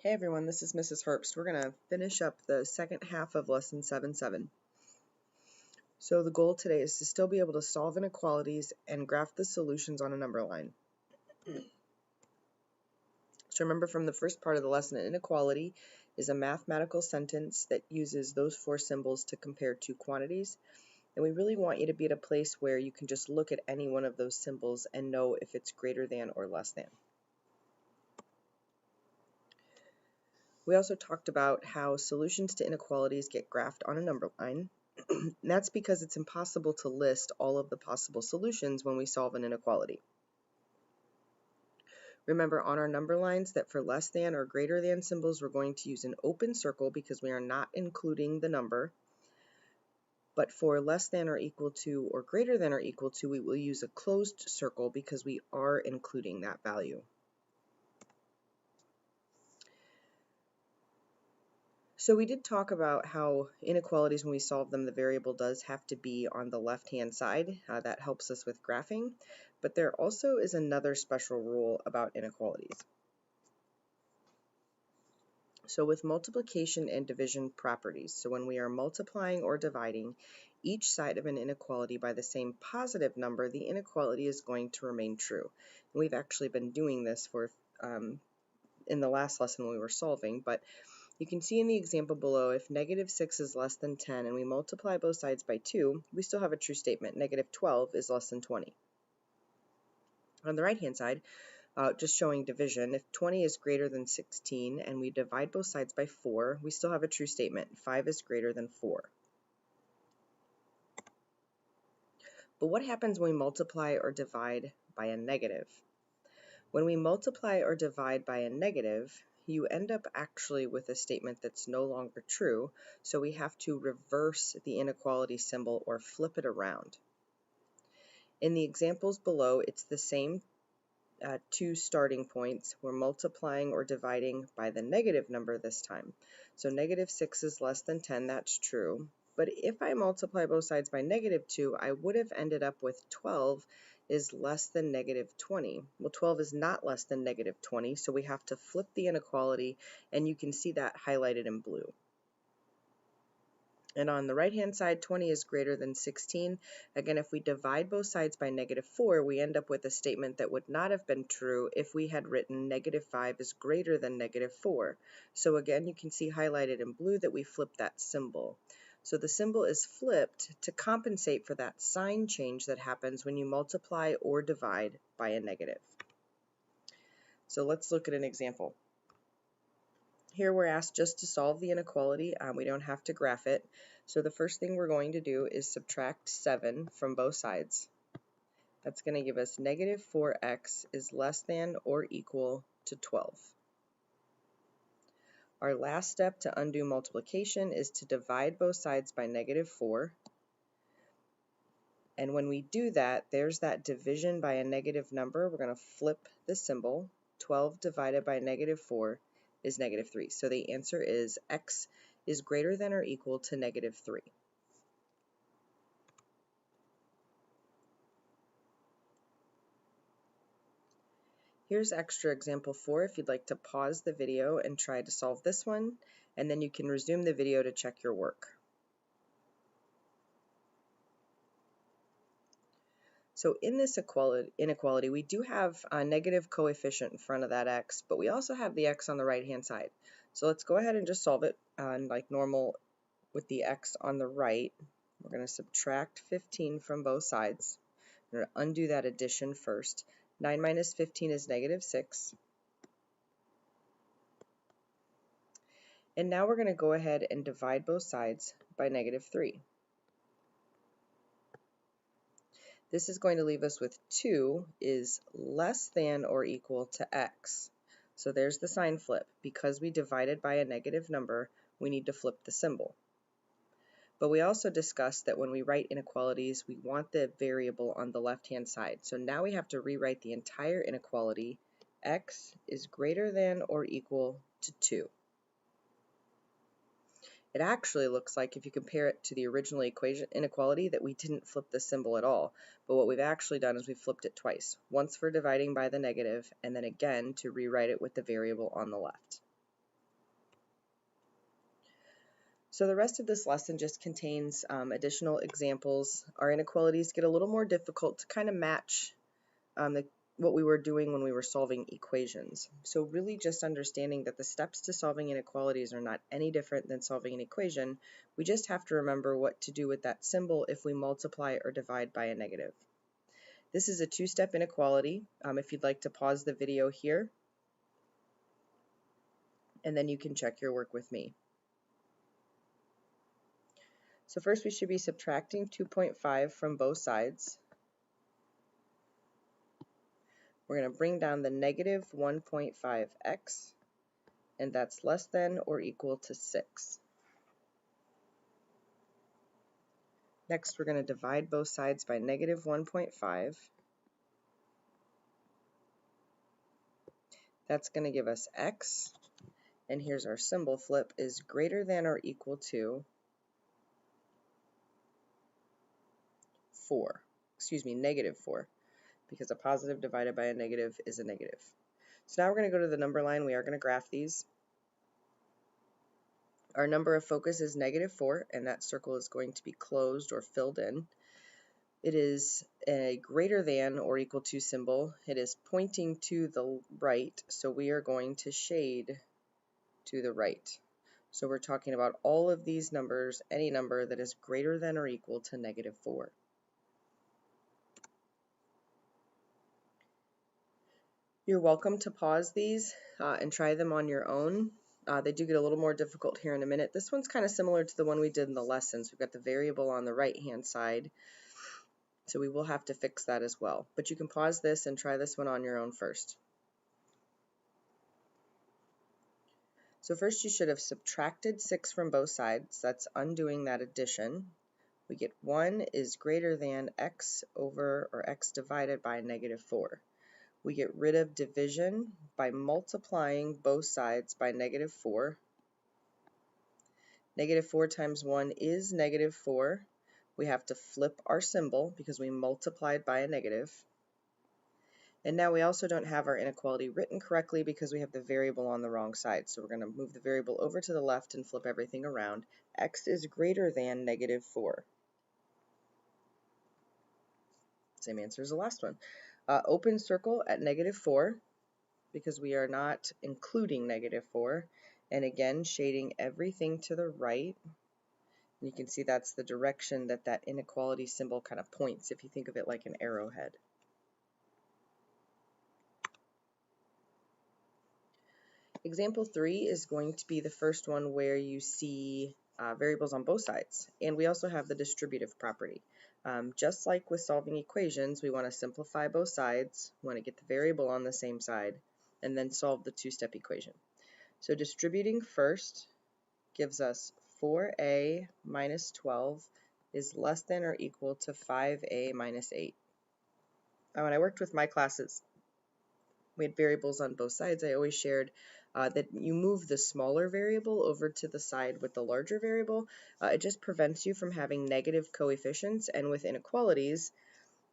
Hey everyone, this is Mrs. Herbst. We're going to finish up the second half of lesson 7.7. So the goal today is to still be able to solve inequalities and graph the solutions on a number line. So remember from the first part of the lesson, an inequality is a mathematical sentence that uses those four symbols to compare two quantities. And we really want you to be at a place where you can just look at any one of those symbols and know if it's greater than or less than. We also talked about how solutions to inequalities get graphed on a number line. And that's because it's impossible to list all of the possible solutions when we solve an inequality. Remember on our number lines that for less than or greater than symbols, we're going to use an open circle because we are not including the number. But for less than or equal to or greater than or equal to, we will use a closed circle because we are including that value. So we did talk about how inequalities, when we solve them, the variable does have to be on the left-hand side. That helps us with graphing. But there also is another special rule about inequalities. So with multiplication and division properties, so when we are multiplying or dividing each side of an inequality by the same positive number, the inequality is going to remain true. And we've actually been doing this for in the last lesson when we were solving, but you can see in the example below, if negative 6 is less than 10 and we multiply both sides by 2, we still have a true statement. Negative 12 is less than 20. On the right-hand side, just showing division, if 20 is greater than 16 and we divide both sides by 4, we still have a true statement. 5 is greater than 4. But what happens when we multiply or divide by a negative? When we multiply or divide by a negative, you end up actually with a statement that's no longer true, so we have to reverse the inequality symbol or flip it around. In the examples below, it's the same two starting points. We're multiplying or dividing by the negative number this time. So negative 6 is less than 10, that's true. But if I multiply both sides by negative 2, I would have ended up with 12 is less than negative 20. Well, 12 is not less than negative 20, so we have to flip the inequality, and you can see that highlighted in blue. And on the right-hand side, 20 is greater than 16. Again, if we divide both sides by negative 4, we end up with a statement that would not have been true if we had written negative 5 is greater than negative 4. So again, you can see highlighted in blue that we flipped that symbol. So the symbol is flipped to compensate for that sign change that happens when you multiply or divide by a negative. So let's look at an example. Here we're asked just to solve the inequality. We don't have to graph it. So the first thing we're going to do is subtract 7 from both sides. That's going to give us negative 4x is less than or equal to 12. Our last step to undo multiplication is to divide both sides by negative 4. And when we do that, there's that division by a negative number. We're going to flip the symbol. 12 divided by negative 4 is negative 3. So the answer is x is greater than or equal to negative 3. Here's extra example 4 if you'd like to pause the video and try to solve this one, and then you can resume the video to check your work. So in this inequality, we do have a negative coefficient in front of that x, but we also have the x on the right-hand side. So let's go ahead and just solve it like normal with the x on the right. We're going to subtract 15 from both sides. We're going to undo that addition first. 9 minus 15 is negative 6. And now we're going to go ahead and divide both sides by negative 3. This is going to leave us with 2 is less than or equal to x. So there's the sign flip. Because we divided by a negative number, we need to flip the symbol. But we also discussed that when we write inequalities, we want the variable on the left-hand side. So now we have to rewrite the entire inequality. X is greater than or equal to 2. It actually looks like, if you compare it to the original inequality, that we didn't flip the symbol at all. But what we've actually done is we flipped it twice. Once for dividing by the negative, and then again to rewrite it with the variable on the left. So the rest of this lesson just contains additional examples. Our inequalities get a little more difficult to kind of match what we were doing when we were solving equations. So really just understanding that the steps to solving inequalities are not any different than solving an equation. We just have to remember what to do with that symbol if we multiply or divide by a negative. This is a two-step inequality. If you'd like to pause the video here, and then you can check your work with me. So first we should be subtracting 2.5 from both sides. We're going to bring down the negative 1.5x, and that's less than or equal to 6. Next, we're going to divide both sides by negative 1.5. That's going to give us x, and here's our symbol flip, is greater than or equal to 4. Negative 4, because a positive divided by a negative is a negative. So now we're going to go to the number line. We are going to graph these. Our number of focus is negative 4, and that circle is going to be closed or filled in. It is a greater than or equal to symbol. It is pointing to the right, so we are going to shade to the right. So we're talking about all of these numbers, any number that is greater than or equal to negative 4. You're welcome to pause these and try them on your own. They do get a little more difficult here in a minute. This one's kind of similar to the one we did in the lessons. We've got the variable on the right-hand side, so we will have to fix that as well. But you can pause this and try this one on your own first. So first you should have subtracted 6 from both sides. That's undoing that addition. We get 1 is greater than x over, or x divided by negative 4. We get rid of division by multiplying both sides by negative 4. Negative 4 times 1 is negative 4. We have to flip our symbol because we multiplied by a negative. And now we also don't have our inequality written correctly because we have the variable on the wrong side. So we're going to move the variable over to the left and flip everything around. X is greater than negative 4. Same answer as the last one. Open circle at negative 4 because we are not including negative 4. And again, shading everything to the right. You can see that's the direction that that inequality symbol kind of points if you think of it like an arrowhead. Example 3 is going to be the first one where you see variables on both sides. And we also have the distributive property. Just like with solving equations, we want to simplify both sides, we want to get the variable on the same side, and then solve the two-step equation. So distributing first gives us 4a minus 12 is less than or equal to 5a minus 8. When I worked with my classes, we had variables on both sides. I always shared that you move the smaller variable over to the side with the larger variable. It just prevents you from having negative coefficients, and with inequalities,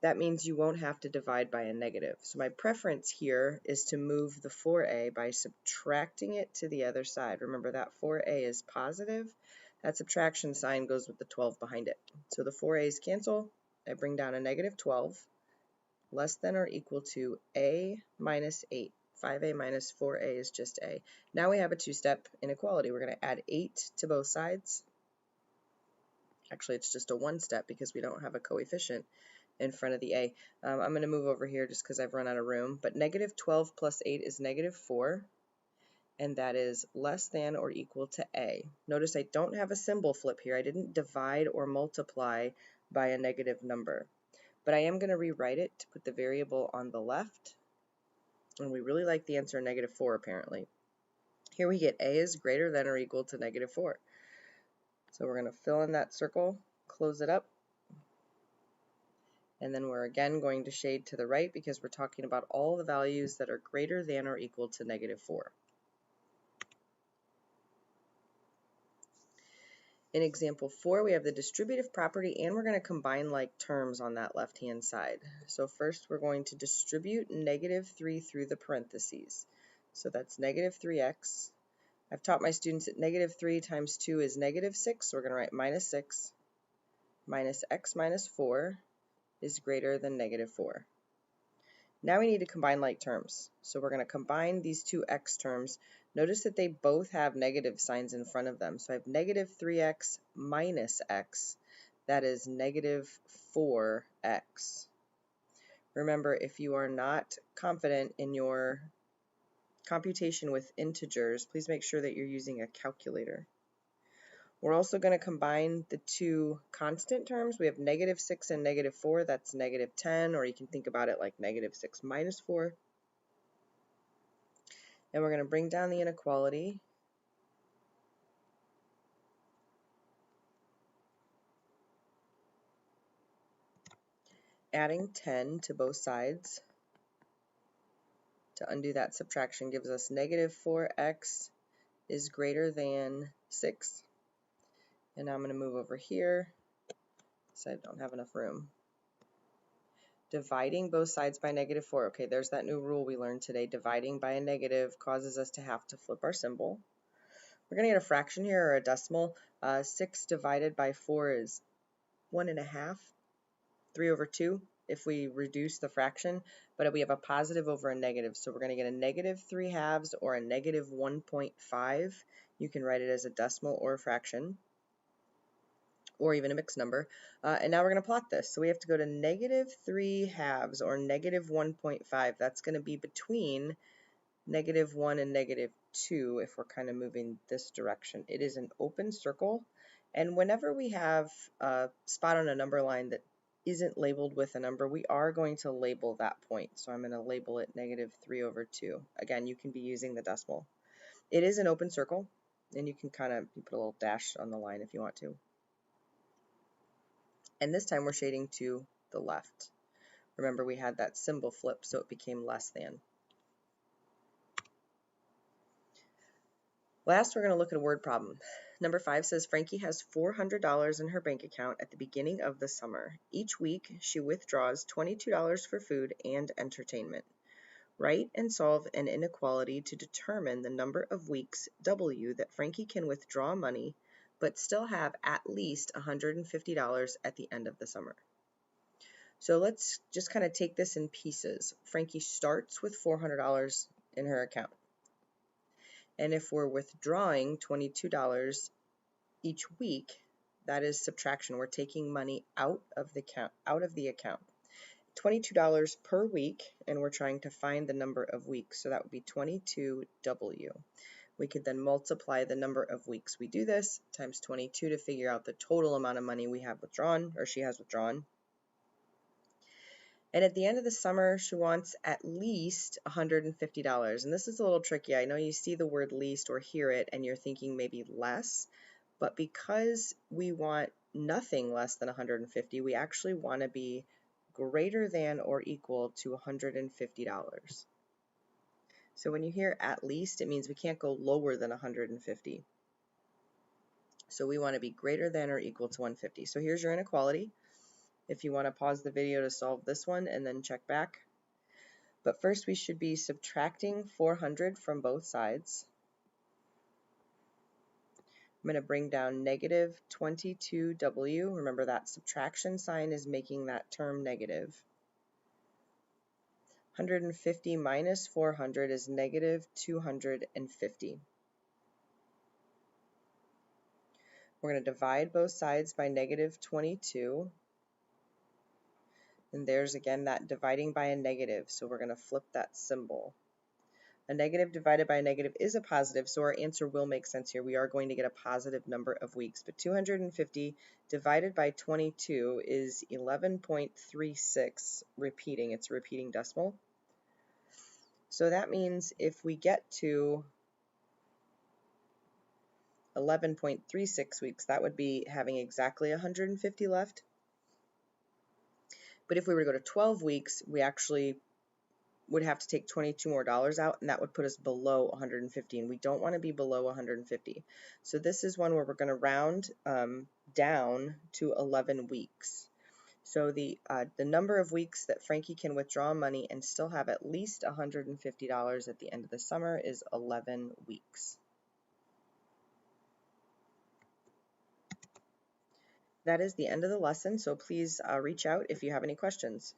that means you won't have to divide by a negative. So my preference here is to move the 4a by subtracting it to the other side. Remember that 4a is positive. That subtraction sign goes with the 12 behind it. So the 4a's cancel. I bring down a negative 12, less than or equal to a minus 8. 5a minus 4a is just a. Now we have a two-step inequality. We're going to add 8 to both sides. Actually, it's just a one-step because we don't have a coefficient in front of the a. I'm going to move over here just because I've run out of room. But negative 12 plus 8 is negative 4, and that is less than or equal to a. Notice I don't have a symbol flip here. I didn't divide or multiply by a negative number. But I am going to rewrite it to put the variable on the left. And we really like the answer negative 4 apparently. Here we get a is greater than or equal to negative 4. So we're going to fill in that circle, close it up, and then we're again going to shade to the right because we're talking about all the values that are greater than or equal to negative 4. In example 4, we have the distributive property, and we're going to combine like terms on that left-hand side. So first we're going to distribute negative 3 through the parentheses. So that's negative 3x. I've taught my students that negative 3 times 2 is negative 6, so we're going to write minus 6 minus x minus 4 is greater than negative 4. Now we need to combine like terms. So we're going to combine these two x terms. Notice that they both have negative signs in front of them. So I have negative 3x minus x. That is negative 4x. Remember, if you are not confident in your computation with integers, please make sure that you're using a calculator. We're also going to combine the two constant terms. We have negative 6 and negative 4. That's negative 10, or you can think about it like negative 6 minus 4. And we're going to bring down the inequality. Adding 10 to both sides to undo that subtraction gives us negative 4x is greater than 6. And now I'm going to move over here so I don't have enough room. Dividing both sides by negative 4. Okay, there's that new rule we learned today. Dividing by a negative causes us to have to flip our symbol. We're going to get a fraction here, or a decimal. 6 divided by 4 is 1.5. 3 over 2 if we reduce the fraction, but we have a positive over a negative, so we're going to get a negative 3/2 or a negative 1.5. You can write it as a decimal or a fraction, or even a mixed number. And now we're going to plot this. So we have to go to negative 3/2 or negative 1.5. That's going to be between negative 1 and negative 2 if we're kind of moving this direction. It is an open circle, and whenever we have a spot on a number line that isn't labeled with a number, we are going to label that point. So I'm going to label it negative 3 over 2. Again, you can be using the decimal. It is an open circle, and you can kind of put a little dash on the line if you want to. And this time we're shading to the left. Remember, we had that symbol flip, so it became less than. Last, we're going to look at a word problem. Number 5 says Frankie has $400 in her bank account at the beginning of the summer. Each week, she withdraws $22 for food and entertainment. Write and solve an inequality to determine the number of weeks, W, that Frankie can withdraw money but still have at least $150 at the end of the summer. So let's just kind of take this in pieces. Frankie starts with $400 in her account. And if we're withdrawing $22 each week, that is subtraction. We're taking money out of the account. $22 per week, and we're trying to find the number of weeks. So that would be 22W. We could then multiply the number of weeks we do this times 22 to figure out the total amount of money we have withdrawn, or she has withdrawn. And at the end of the summer, she wants at least $150. And this is a little tricky. I know you see the word least or hear it and you're thinking maybe less, but because we want nothing less than 150, we actually want to be greater than or equal to $150. So when you hear at least, it means we can't go lower than 150. So we want to be greater than or equal to 150. So here's your inequality. If you want to pause the video to solve this one and then check back. But first we should be subtracting 400 from both sides. I'm going to bring down negative 22W. Remember that subtraction sign is making that term negative. 150 minus 400 is negative 250. We're going to divide both sides by negative 22. And there's again that dividing by a negative, so we're going to flip that symbol. A negative divided by a negative is a positive, so our answer will make sense here. We are going to get a positive number of weeks, but 250 divided by 22 is 11.36 repeating. It's a repeating decimal. So that means if we get to 11.36 weeks, that would be having exactly 150 left. But if we were to go to 12 weeks, we actually would have to take $22 more out, and that would put us below 150, and we don't want to be below 150. So this is one where we're going to round down to 11 weeks. So the number of weeks that Frankie can withdraw money and still have at least $150 at the end of the summer is 11 weeks. That is the end of the lesson, so please reach out if you have any questions.